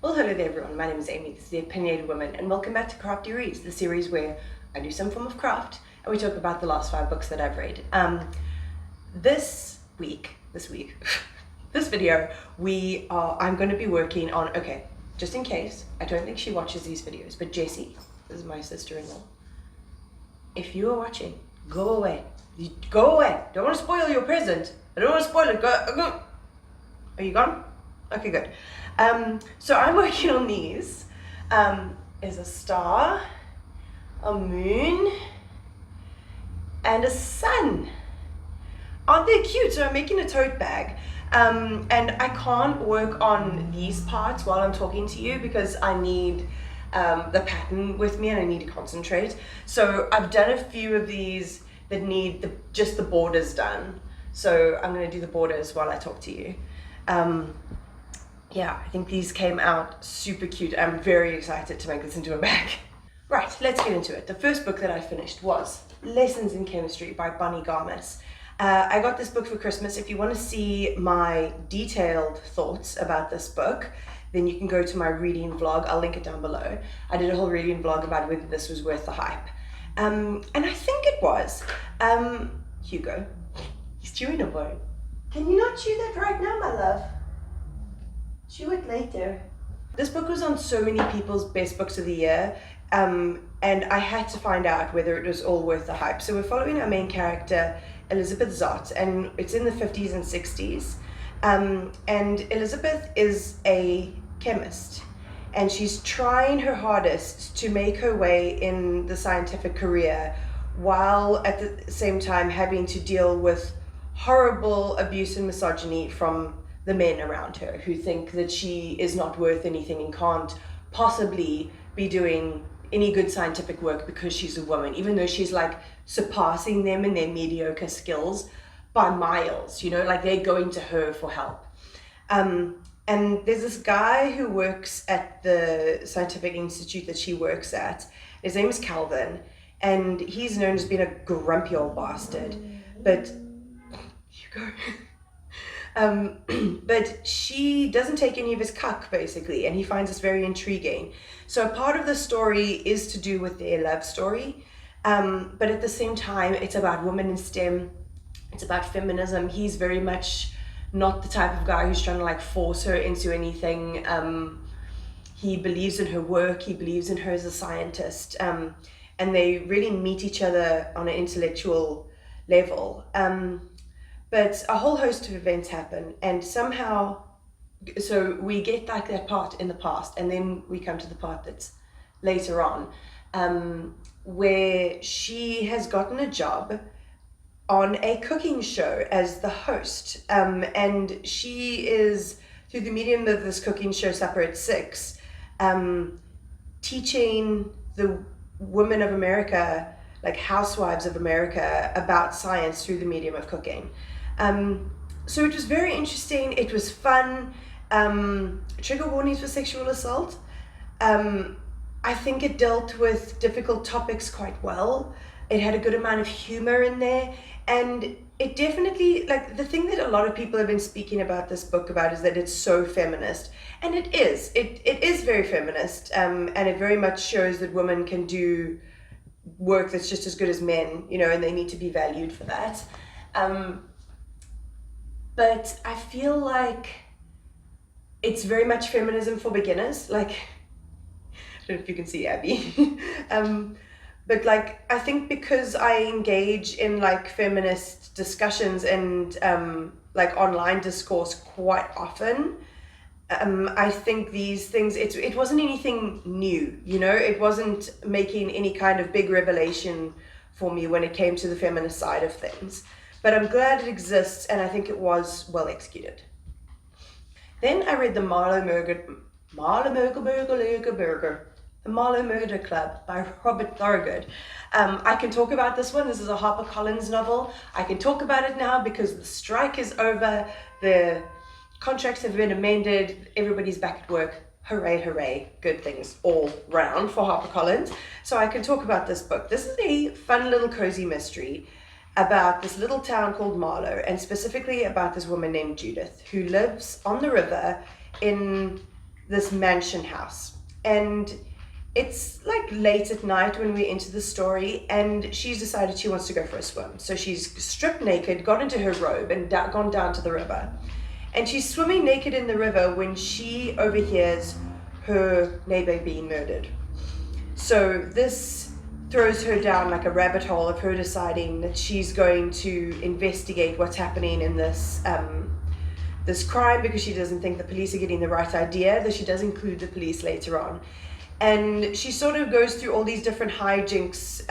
Well, hello there everyone, my name is Amy, this is The Opinionated Woman, and welcome back to Crafty Reads, the series where I do some form of craft, and we talk about the last 5 books that I've read. This video, I'm going to be working on, okay, just in case, I don't think she watches these videos, but Jessie, this is my sister-in-law, if you are watching, go away, don't want to spoil your present, I don't want to spoil it, go. Are you gone? Okay, good. So I'm working on these. Is a star, a moon, and a sun. Aren't they cute? So I'm making a tote bag. And I can't work on these parts while I'm talking to you because I need the pattern with me and I need to concentrate. So I've done a few of these that need just the borders done. So I'm going to do the borders while I talk to you. Yeah, I think these came out super cute. I'm very excited to make this into a bag. Right, let's get into it. The first book that I finished was Lessons in Chemistry by Bonnie Garmis. I got this book for Christmas. If you want to see my detailed thoughts about this book, then you can go to my reading vlog. I'll link it down below. I did a whole reading vlog about whether this was worth the hype. And I think it was. Hugo, he's chewing a bone. Can you not chew that right now, my love? Chew it later. This book was on so many people's best books of the year, and I had to find out whether it was all worth the hype. So we're following our main character, Elizabeth Zott, and it's in the 50s and 60s. And Elizabeth is a chemist, and she's trying her hardest to make her way in the scientific career, while at the same time having to deal with horrible abuse and misogyny from the men around her who think that she is not worth anything and can't possibly be doing any good scientific work because she's a woman, even though she's like surpassing them in their mediocre skills by miles, you know, like they're going to her for help. And there's this guy who works at the scientific institute that she works at. His name is Calvin, and he's known as being a grumpy old bastard, but you go. But she doesn't take any of his cuck, basically, and he finds this very intriguing. So part of the story is to do with their love story, but at the same time, it's about women in STEM, it's about feminism. He's very much not the type of guy who's trying to like force her into anything. He believes in her work, he believes in her as a scientist, and they really meet each other on an intellectual level. But a whole host of events happen, and somehow, so we get like that part in the past, and then we come to the part that's later on, where she has gotten a job on a cooking show as the host, and she is, through the medium of this cooking show, Supper at 6, teaching the women of America, like housewives of America, about science through the medium of cooking. So it was very interesting, it was fun, trigger warnings for sexual assault. I think it dealt with difficult topics quite well. It had a good amount of humor in there, and it definitely, like, the thing that a lot of people have been speaking about this book about is that it's so feminist, and it is. It is very feminist, and it very much shows that women can do work that's just as good as men, you know, and they need to be valued for that. But I feel like it's very much feminism for beginners. Like, I don't know if you can see Abby. But like, I think because I engage in like feminist discussions and like online discourse quite often, I think these things, it wasn't anything new, you know, it wasn't making any kind of big revelation for me when it came to the feminist side of things. But I'm glad it exists, and I think it was well executed. Then I read the Marlo Murder Club by Robert Thorogood. I can talk about this one. This is a HarperCollins novel. I can talk about it now because the strike is over, the contracts have been amended, everybody's back at work. Hooray, hooray, good things all round for HarperCollins. So I can talk about this book. This is a fun little cozy mystery about this little town called Marlo, and specifically about this woman named Judith who lives on the river in this mansion house, and it's like late at night when we enter the story, and she's decided she wants to go for a swim. So she's stripped naked, got into her robe, and gone down to the river. And she's swimming naked in the river when she overhears her neighbor being murdered. So this throws her down like a rabbit hole of her deciding that she's going to investigate what's happening in this this crime, because she doesn't think the police are getting the right idea, though she does include the police later on. And she sort of goes through all these different hijinks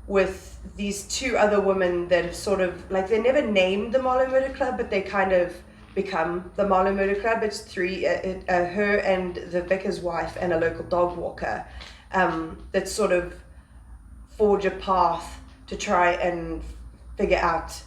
with these two other women that have sort of, like, they're never named the Marlo Murder Club, but they kind of become the Marlo Murder Club. It's three, her and the vicar's wife and a local dog walker, that sort of forge a path to try and figure out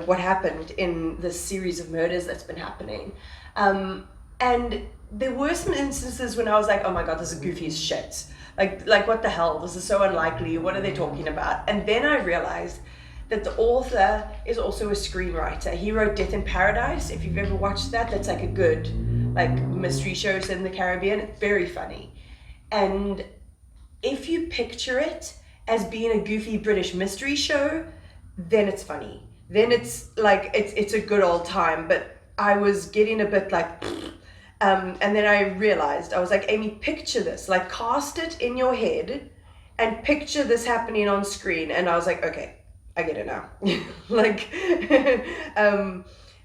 what happened in this series of murders that's been happening. And there were some instances when I was like, oh my god, this is goofy as shit. Like what the hell? This is so unlikely. What are they talking about? And then I realized that the author is also a screenwriter. He wrote Death in Paradise. If you've ever watched that, that's like a good mystery show set in the Caribbean. It's very funny. And if you picture it as being a goofy British mystery show, then it's funny. Then it's like, it's a good old time. But I was getting a bit like, and then I realized, I was like, Amy, picture this, like cast it in your head and picture this happening on screen. And I was like, okay, I get it now. Like,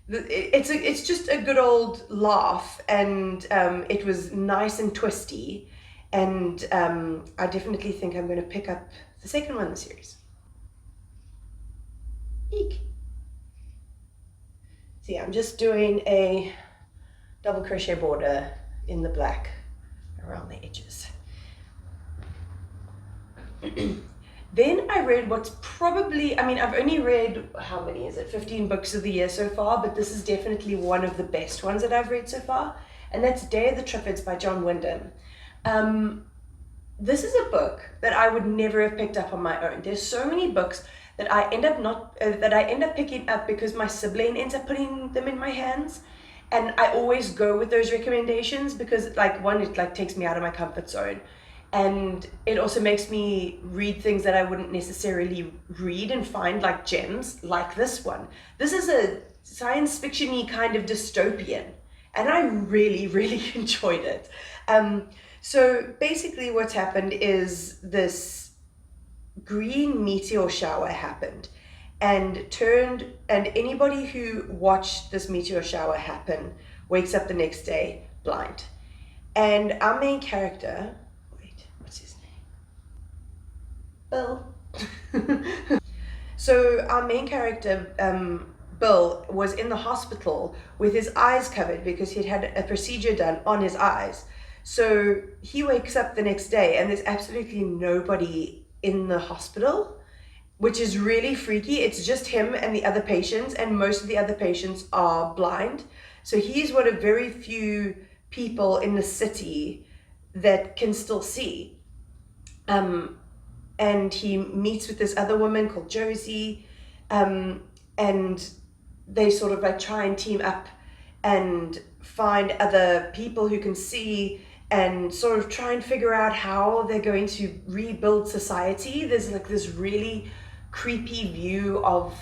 it's just a good old laugh, and it was nice and twisty. And I definitely think I'm going to pick up the second one in the series. Eek. See, I'm just doing a double crochet border in the black around the edges. Then I read what's probably, I mean, I've only read, how many is it, 15 books of the year so far, but this is definitely one of the best ones that I've read so far, and that's Day of the Triffids by John Wyndham. This is a book that I would never have picked up on my own. There's so many books that I end up picking up because my sibling ends up putting them in my hands, and I always go with those recommendations because, like, one, it like takes me out of my comfort zone, and it also makes me read things that I wouldn't necessarily read and find like gems, like this one. This is a science fiction-y kind of dystopian, and I really, really enjoyed it. So basically what's happened is this green meteor shower happened and anybody who watched this meteor shower happen wakes up the next day blind. And our main character, wait, what's his name? Bill. So our main character, Bill, was in the hospital with his eyes covered because he'd had a procedure done on his eyes. So he wakes up the next day and there's absolutely nobody in the hospital, which is really freaky. It's just him and the other patients, and most of the other patients are blind. So he's one of very few people in the city that can still see. And he meets with this other woman called Josie, and they sort of like try and team up and find other people who can see and sort of try and figure out how they're going to rebuild society. There's like this really creepy view of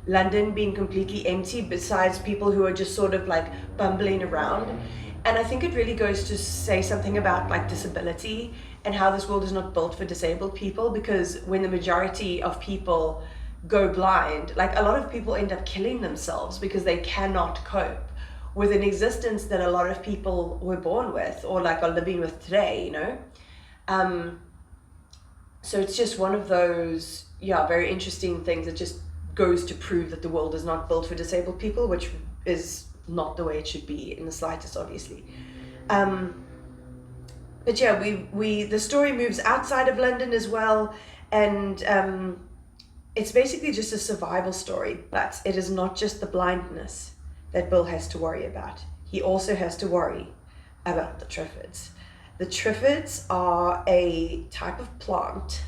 London being completely empty besides people who are just sort of like bumbling around. And I think it really goes to say something about like disability and how this world is not built for disabled people, because when the majority of people go blind, like a lot of people end up killing themselves because they cannot cope with an existence that a lot of people were born with or like are living with today, you know? So it's just one of those, very interesting things that just goes to prove that the world is not built for disabled people, which is not the way it should be in the slightest, obviously. But yeah, the story moves outside of London as well, and it's basically just a survival story, but it is not just the blindness that Bill has to worry about. He also has to worry about the Triffids. The Triffids are a type of plant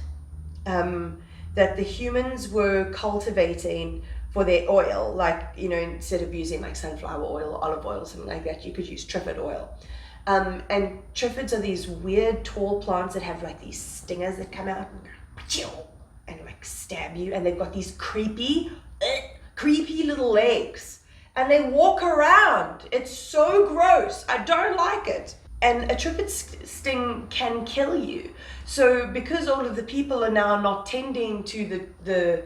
that the humans were cultivating for their oil. Like, you know, instead of using like sunflower oil or olive oil or something like that, you could use triffid oil. And triffids are these weird tall plants that have like these stingers that come out and like stab you, and they've got these creepy little legs, and they walk around. It's so gross. I don't like it. And a triffid sting can kill you. So because all of the people are now not tending to the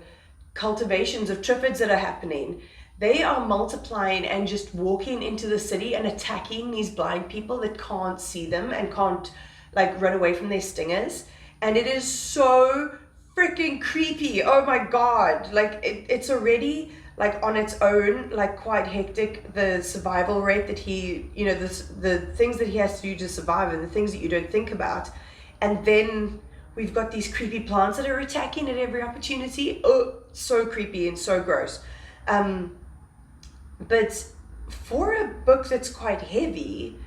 cultivations of triffids that are happening, they are multiplying and just walking into the city and attacking these blind people that can't see them and can't like run away from their stingers. And it is so freaking creepy. Oh my God. Like it's already like on its own, like quite hectic, the survival rate that he, you know, the things that he has to do to survive and the things that you don't think about. And then we've got these creepy plants that are attacking at every opportunity. Oh, so creepy and so gross. But for a book that's quite heavy,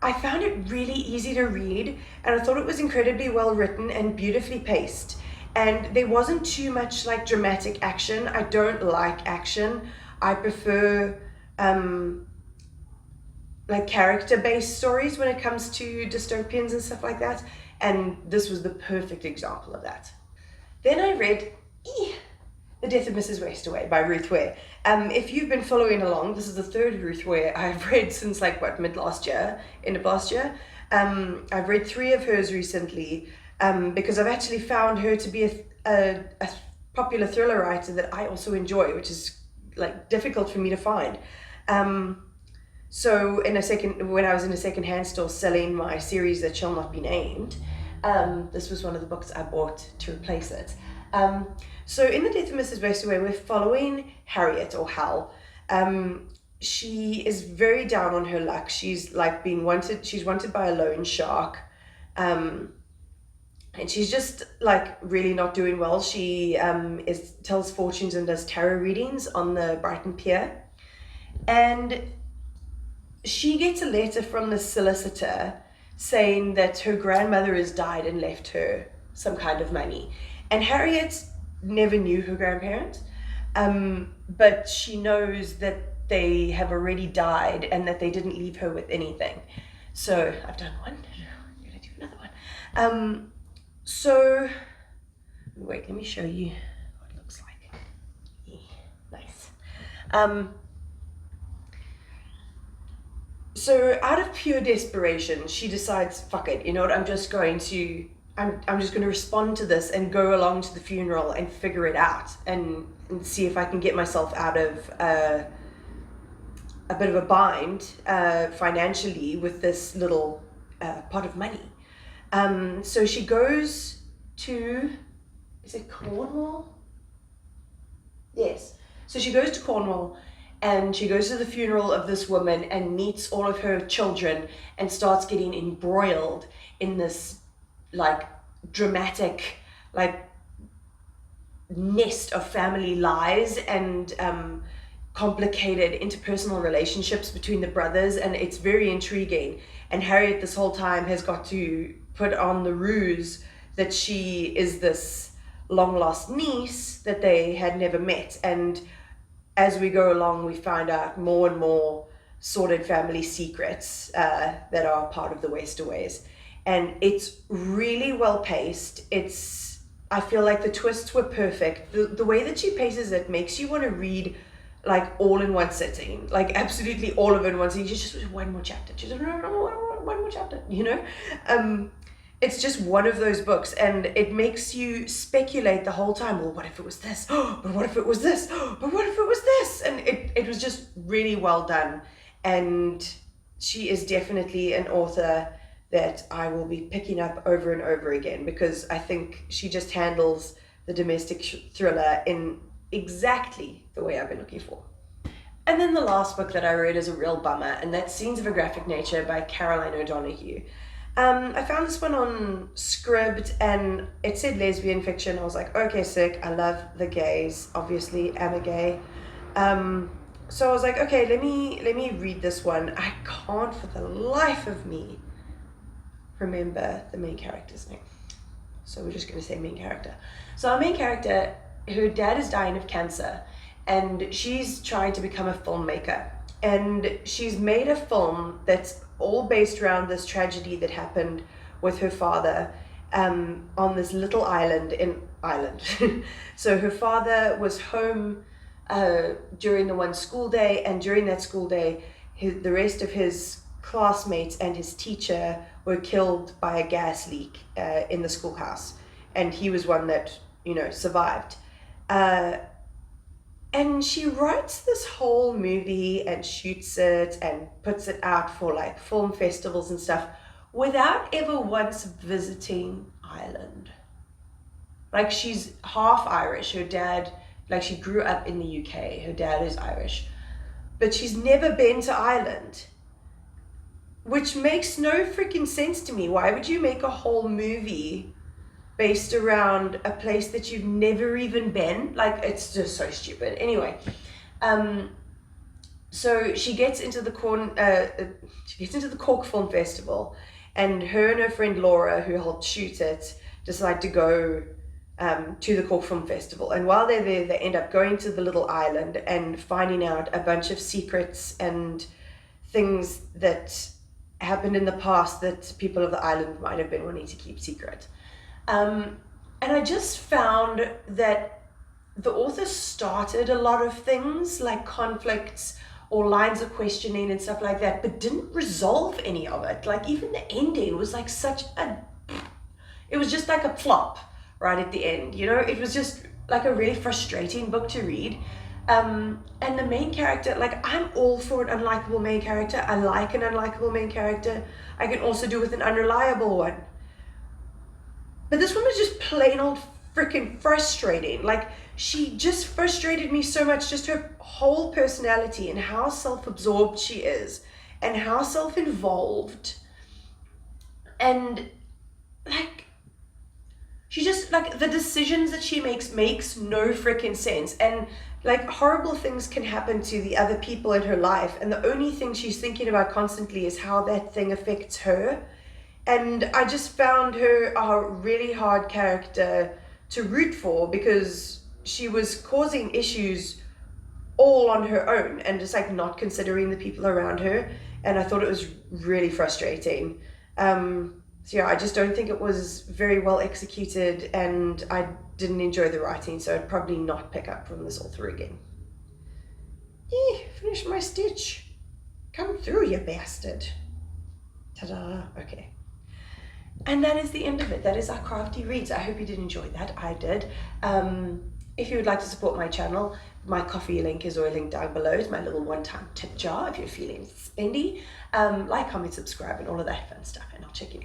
I found it really easy to read, and I thought it was incredibly well written and beautifully paced. And there wasn't too much like dramatic action. I don't like action. I prefer like character-based stories when it comes to dystopians and stuff like that. And this was the perfect example of that. Then I read The Death of Mrs. Westaway by Ruth Ware. If you've been following along, this is the third Ruth Ware I've read since like end of last year. I've read 3 of hers recently because I've actually found her to be a popular thriller writer that I also enjoy, which is like difficult for me to find. So when I was in a secondhand store selling my series that shall not be named, this was one of the books I bought to replace it. So in The Death of Mrs. Westaway, we're following Harriet, or Hal. She is very down on her luck. She's like she's wanted by a loan shark. And she's just like really not doing well. She tells fortunes and does tarot readings on the Brighton Pier. And she gets a letter from the solicitor saying that her grandmother has died and left her some kind of money. And Harriet never knew her grandparents, but she knows that they have already died and that they didn't leave her with anything. So I've done one. I'm going to do another one. So wait, let me show you what it looks like. Yeah, nice. So out of pure desperation, she decides, fuck it, you know what, I'm just going to respond to this and go along to the funeral and figure it out and see if I can get myself out of a bit of a bind financially with this little pot of money. So she goes to, is it Cornwall? Yes. So she goes to Cornwall and she goes to the funeral of this woman and meets all of her children and starts getting embroiled in this like dramatic like nest of family lies and complicated interpersonal relationships between the brothers, and it's very intriguing. And Harriet this whole time has got to put on the ruse that she is this long lost niece that they had never met, and as we go along we find out more and more sordid family secrets that are part of the Westaways. And it's really well paced. I feel like the twists were perfect. The way that she paces it makes you want to read like all in one sitting, like absolutely all of it in one sitting. Just one more chapter, one more chapter, you know? It's just one of those books, and it makes you speculate the whole time. Well, what if it was this? But what if it was this? But what if it was this? And it was just really well done. And she is definitely an author that I will be picking up over and over again, because I think she just handles the domestic thriller in exactly the way I've been looking for. And then the last book that I read is a real bummer, and that's Scenes of a Graphic Nature by Caroline O'Donoghue. I found this one on Scribd and it said lesbian fiction. I was like, okay, sick. I love the gays. Obviously, I'm a gay. So I was like, okay, let me read this one. I can't for the life of me remember the main character's name. So we're just going to say main character. So our main character, her dad is dying of cancer, and she's trying to become a filmmaker. And she's made a film that's all based around this tragedy that happened with her father on this little island in Ireland. So her father was home during the one school day, and during that school day, the rest of his classmates and his teacher were killed by a gas leak in the schoolhouse, and he was one that, you know, survived. And she writes this whole movie and shoots it and puts it out for like film festivals and stuff without ever once visiting Ireland. Like, she's half Irish. Her dad, like, she grew up in the UK. Her dad is Irish. But she's never been to Ireland, which makes no freaking sense to me. Why would you make a whole movie based around a place that you've never even been? Like, it's just so stupid. Anyway, so she gets into the Cork Film Festival, and her and her friend Laura, who helped shoot it, decide to go to the Cork Film Festival. And while they're there, they end up going to the little island and finding out a bunch of secrets and things that happened in the past that people of the island might have been wanting to keep secret. And I just found that the author started a lot of things like conflicts or lines of questioning and stuff like that, but didn't resolve any of it. Like, even the ending was like it was just like a plop right at the end, you know? It was just like a really frustrating book to read. And the main character, like, I'm all for an unlikable main character. I like an unlikable main character. I can also do with an unreliable one. But this one was just plain old freaking frustrating. Like, she just frustrated me so much, just her whole personality and how self-absorbed she is and how self-involved. And like, she just, like, the decisions that she makes no freaking sense. And like, horrible things can happen to the other people in her life, and the only thing she's thinking about constantly is how that thing affects her. And I just found her a really hard character to root for, because she was causing issues all on her own and just like not considering the people around her. And I thought it was really frustrating. So yeah, I just don't think it was very well executed, and I didn't enjoy the writing, so I'd probably not pick up from this author again. Finish my stitch. Come through, you bastard. Ta-da. Okay. And that is the end of it. That is our Crafty Reads. I hope you did enjoy that. I did. If you would like to support my channel, my Kofi link is always linked down below. It's my little one-time tip jar if you're feeling spendy. Like, comment, subscribe, and all of that fun stuff. And I'll check you next time.